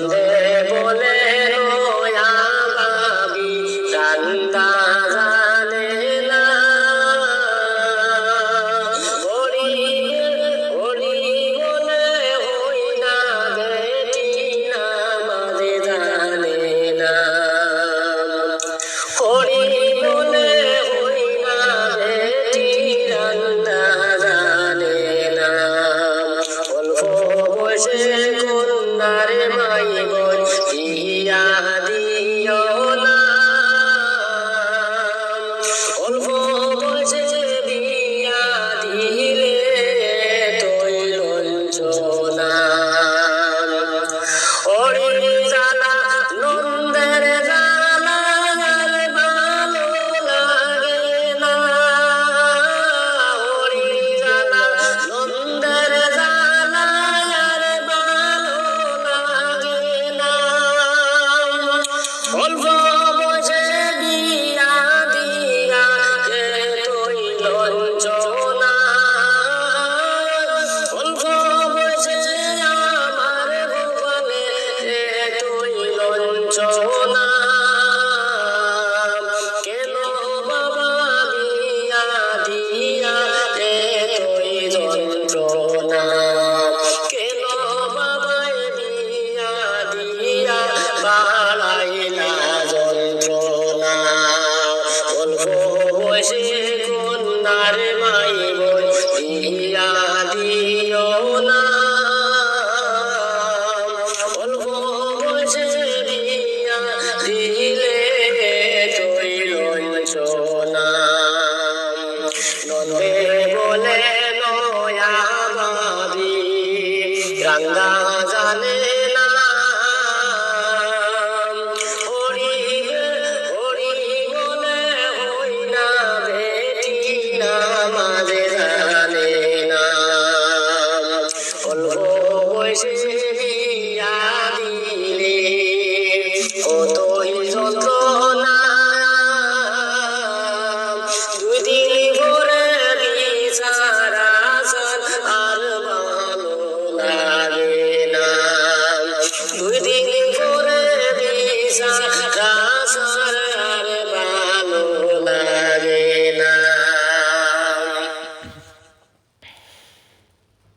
নন্দে বলে নয়া ভাবি রান্দা জানে না হরি হরি বলে হই না বেটি নামাজ জানে না হরি বলে হই না বেটি রান্দা জানে না অল্প বসে কন্যার মাই গই দিয়া দিও না অল্প বসে দিয়া দিলে তুই লঞ্চনা হরি জ্বালা নন্দের জ্বালা আর ভালো লাগে না হরি জ্বালা নন্দের জ্বালা আর ভালো লাগে না অল্প বসে বিয়া দিয়া কে তুই লঞ্চনা অল্প বসে আমার গোপালে কে তুই লঞ্চনা কেন বাবা বিয়া দিয়া কে তুই যন্ত্রণা কেন বাবাই বিয়া দিয়া বাড়াইলা যন্ত্রণা অল্প বসে কন্যার মাই বই দিয়া দিও না অল্প বসে বিয়া দিলে তুই লঞ্চনা নন্দে বলে নয়া ভাবি রাঙ্গা জানে